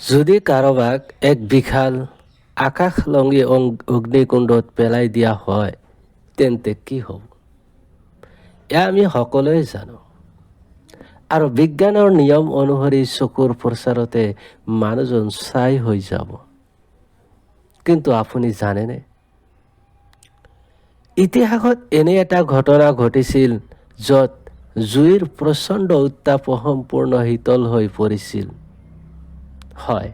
যদি কাৰোবাক এক বিশাল আকাশলংঘী অগ্নিকুণ্ডত পেলাই দিয়া হয় তেন্তে কি হ'ব? এয়া আমি সকলোৱে জানো। আৰু বিজ্ঞানৰ নিয়ম অনুসৰি চকুৰ প্ৰচাৰতে মানুহজন ছাই হৈ যাব। কিন্তু আপুনি জানেনে, ইতিহাসত এনে এটা ঘটনা ঘটিছিল য'ত জুইৰ প্ৰচণ্ড উত্তাপ সম্পূৰ্ণ শীতল হৈ পৰিছিল। হয়,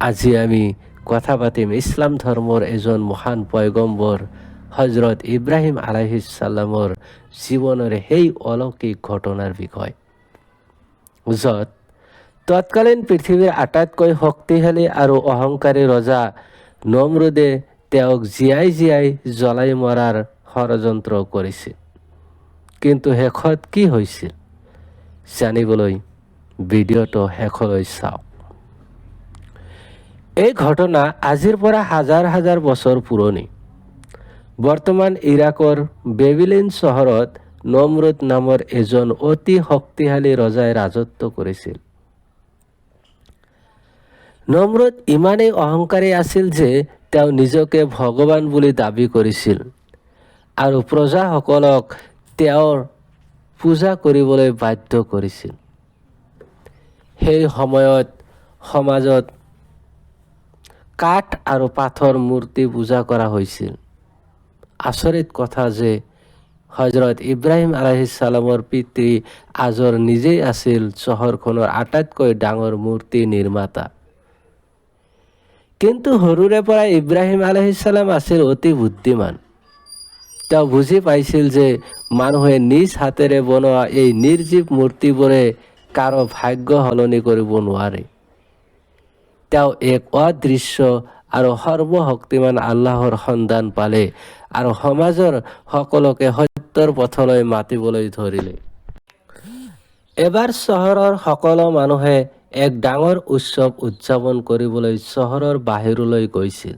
আজি আমি কথা পাতিম ইছলাম ধৰ্মৰ এজন মহান পয়গম্বৰ হজৰত ইব্ৰাহিম আলাইহিছ সালামৰ জীৱনৰ সেই অলৌকিক ঘটনাৰ বিষয়ে, য'ত তৎকালীন পৃথিৱীৰ আটাইতকৈ শক্তিশালী আৰু অহংকাৰী ৰজা নমৰুদে তেওঁক জীয়াই জ্বলাই মৰাৰ ষড়যন্ত্ৰ কৰিছিল। কিন্তু শেষত কি হৈছিল জানিবলৈ ভিডিঅ'টো শেষলৈ চাওক। এই ঘটনা আজিৰ পৰা হাজাৰ হাজাৰ বছৰ পুৰণি। বৰ্তমান ইৰাকৰ বেবিলিন চহৰত নমৰুদ নামৰ এজন অতি শক্তিশালী ৰজাই ৰাজত্ব কৰিছিল। নমৰুদ ইমানেই অহংকাৰী আছিল যে তেওঁ নিজকে ভগৱান বুলি দাবী কৰিছিল আৰু প্ৰজাসকলক তেওঁৰ পূজা কৰিবলৈ বাধ্য কৰিছিল। সেই সময়ত সমাজত কাঠ আৰু পাথৰ মূৰ্তি পূজা কৰা হৈছিল। আচৰিত কথা যে হজৰত ইব্ৰাহিম আলাইহিছ সালামৰ পিতৃ আজৰ নিজেই আছিল চহৰখনৰ আটাইতকৈ ডাঙৰ মূৰ্তি নিৰ্মাতা। কিন্তু সৰুৰে পৰা ইব্ৰাহিম আলাইহিছ সালাম আছিল অতি বুদ্ধিমান। তেওঁ বুজি পাইছিল যে মানুহে নিজ হাতেৰে বনোৱা এই নিৰ্জীৱ মূৰ্তিবোৰে কাৰো ভাগ্য সলনি কৰিব নোৱাৰে। তেওঁ এক অদৃশ্য আৰু সৰ্বশক্তিমান আল্লাহৰ সন্ধান পালে আৰু সমাজৰ সকলোকে সত্যৰ পথলৈ মাতিবলৈ ধৰিলে। এবাৰ চহৰৰ সকলো মানুহে এক ডাঙৰ উৎসৱ উদযাপন কৰিবলৈ চহৰৰ বাহিৰলৈ গৈছিল।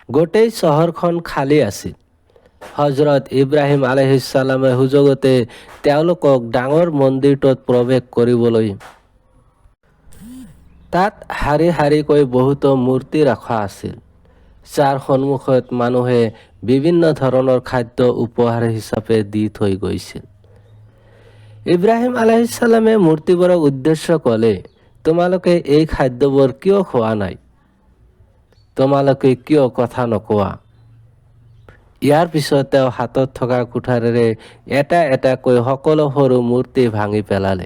গোটেই চহৰখন খালী আছিল। হজৰত ইব্ৰাহিম আলাইহিছ সালামে সুযোগতে তেওঁলোকক ডাঙৰ মন্দিৰটোত প্ৰৱেশ কৰিবলৈ তাত শাৰী শাৰীকৈ বহুতো মূৰ্তি ৰখা আছিল, যাৰ সন্মুখত মানুহে বিভিন্ন ধৰণৰ খাদ্য উপহাৰ হিচাপে দি থৈ গৈছিল। ইব্ৰাহিম আলাইহিছ সালামে মূৰ্তিবোৰক উদ্দেশ্য ক'লে, তোমালোকে এই খাদ্যবোৰ কিয় খোৱা নাই? তোমালোকে কিয় কথা নকোৱা? ইয়াৰ পিছত তেওঁ হাতত থকা কুঠাৰেৰে এটা এটাকৈ সকলো সৰু মূৰ্তি ভাঙি পেলালে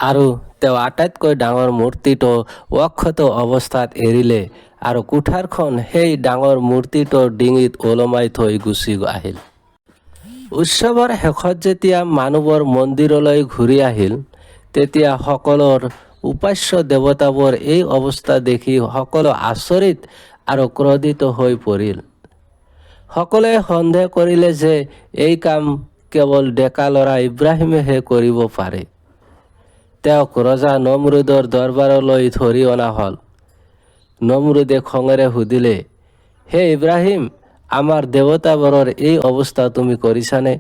আৰু তেওঁ আটাইতকৈ ডাঙৰ মূৰ্তিটো অক্ষত অৱস্থাত এৰিলে আৰু কুঠাৰখন সেই ডাঙৰ মূৰ্তিটোৰ ডিঙিত ওলমাই থৈ গুচি আহিল। উৎসৱৰ শেষত যেতিয়া মানুহবোৰ মন্দিৰলৈ ঘূৰি আহিল, তেতিয়া সকলৰ উপাস্য দেৱতাবোৰ এই অৱস্থা দেখি সকলো আচৰিত আৰু ক্ৰোধিত হৈ পৰিল। সকলোৱে সন্দেহ কৰিলে যে এই কাম কেৱল ডেকা ল'ৰা ইব্ৰাহিমেহে কৰিব পাৰে। তেওঁক ৰজা নমৰুদৰ দৰবাৰলৈ ধৰি অনা হ'ল। নমৰুদে খঙেৰে সুধিলে, হে ইব্ৰাহিম, আমাৰ দেৱতাবোৰৰ এই অৱস্থা তুমি কৰিছানে?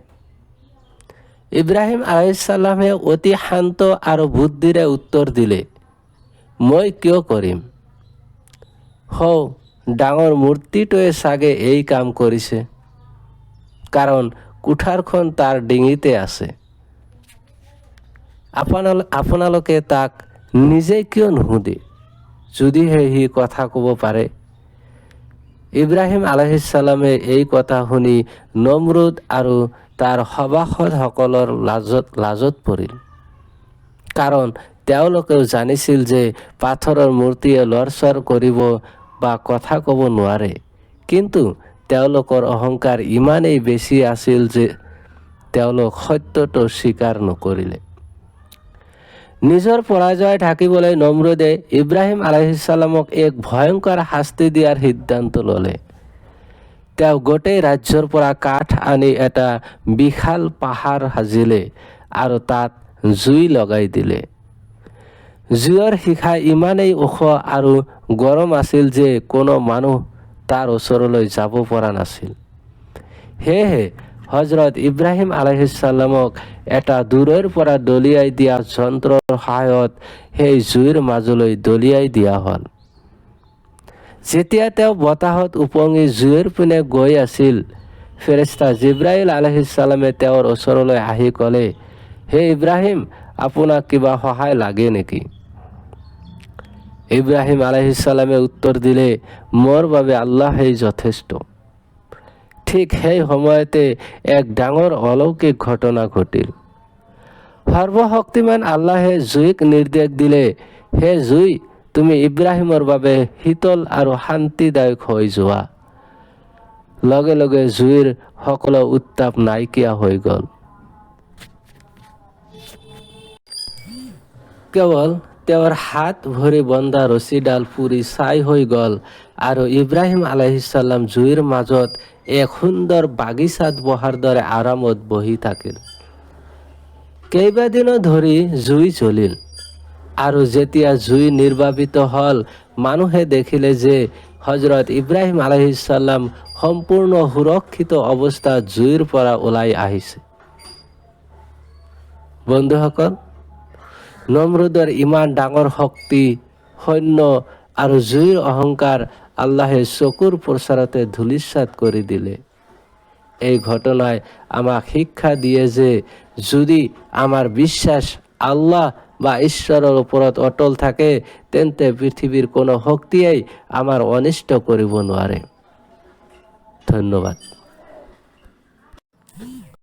ইব্ৰাহিম আলাইহিছ সালামে অতি শান্ত আৰু বুদ্ধিৰে উত্তৰ দিলে, মই কিয় কৰিম? ডাঙৰ মূৰ্তিটোৱে চাগে এই কাম কৰিছে, কাৰণ কুঠাৰখন তাৰ ডিঙিতে আছে। আপোনালোকে তাক নিজে কিয় নুসুধে, যদিহে সি কথা ক'ব পাৰে? ইব্ৰাহিম আলাইহিছ সালামে এই কথা শুনি নমৰুদ আৰু তাৰ সভাসদসকলৰ লাজত পৰিল, কাৰণ তেওঁলোকেও জানিছিল যে পাথৰৰ মূৰ্তিয়ে লৰচৰ কৰিব বা কথা ক'ব নোৱাৰে। কিন্তু তেওঁলোকৰ অহংকাৰ ইমানেই বেছি আছিল যে তেওঁলোক সত্যটো স্বীকাৰ নকৰিলে। নিজৰ পৰাজয় ঢাকিবলৈ নমৰুদে ইব্ৰাহিম আলাইহিছ সালামক এক ভয়ংকৰ শাস্তি দিয়াৰ সিদ্ধান্ত ল'লে। তেওঁ গোটেই ৰাজ্যৰ পৰা কাঠ আনি এটা বিশাল পাহাৰ সাজিলে আৰু তাত জুই লগাই দিলে। জুইৰ শিখা ইমানেই ওখ আৰু গৰম আছিল যে কোনো মানুহ তাৰ ওচৰলৈ যাব পৰা নাছিল। সেয়েহে হজৰত ইব্ৰাহিম আলাইহিছসালামক এটা দূৰৰ পৰা দলিয়াই দিয়া যন্ত্ৰৰ সহায়ত সেই জুইৰ মাজলৈ দলিয়াই দিয়া হ'ল। যেতিয়া তেওঁ বতাহত উপঙি জুইৰ পিনে গৈ আছিল, ফেৰেস্তা জিব্ৰাইল আলাইহিছসালামে তেওঁৰ ওচৰলৈ আহি ক'লে, হে ইব্ৰাহিম, আপোনাক কিবা সহায় লাগে নেকি? ইব্ৰাহিম আলাইহিছসালামে উত্তৰ দিলে, মোৰ বাবে আল্লাহেই যথেষ্ট। ঠিক সেই সময়তে এক ডাঙৰ অলৌকিক ঘটনা ঘটিল। সৰ্বশক্তিমান আল্লাহে জুইক নিৰ্দেশ দিলে, হে জুই, তুমি ইব্ৰাহিমৰ বাবে শীতল আৰু শান্তিদায়ক হৈ যোৱা। লগে লগে জুইৰ সকলো উত্তাপ নাইকিয়া হৈ গ'ল। কেৱল তেওঁৰ হাত ভৰি বন্ধা ৰছীডাল পুৰি ছাই হৈ গ'ল আৰু ইব্ৰাহিম আলাইহিছসালাম জুইৰ মাজত এক সুন্দৰ বাগিচাত বহাৰ দৰে আৰামত বহি থাকিল। কেইবাদিনো ধৰি জুই জ্বলিল আৰু যেতিয়া জুই নিৰ্বাপিত হ'ল, মানুহে দেখিলে যে হজৰত ইব্ৰাহিম আলাইহিছসালাম সম্পূৰ্ণ সুৰক্ষিত অৱস্থাত জুইৰ পৰা ওলাই আহিছে। বন্ধুসকল, নমৰুদৰ ইমান ডাঙৰ শক্তি, সৈন্য আৰু জুইৰ অহংকাৰ আল্লাহে চকুৰ প্ৰচাৰতে ধূলিসাৎ কৰি দিলে। এই ঘটনাই আমাক শিক্ষা দিয়ে যে যদি আমাৰ বিশ্বাস আল্লাহ বা ঈশ্বৰৰ ওপৰত অটল থাকে, তেন্তে পৃথিৱীৰ কোনো শক্তিয়েই আমাৰ অনিষ্ট কৰিব নোৱাৰে। ধন্যবাদ।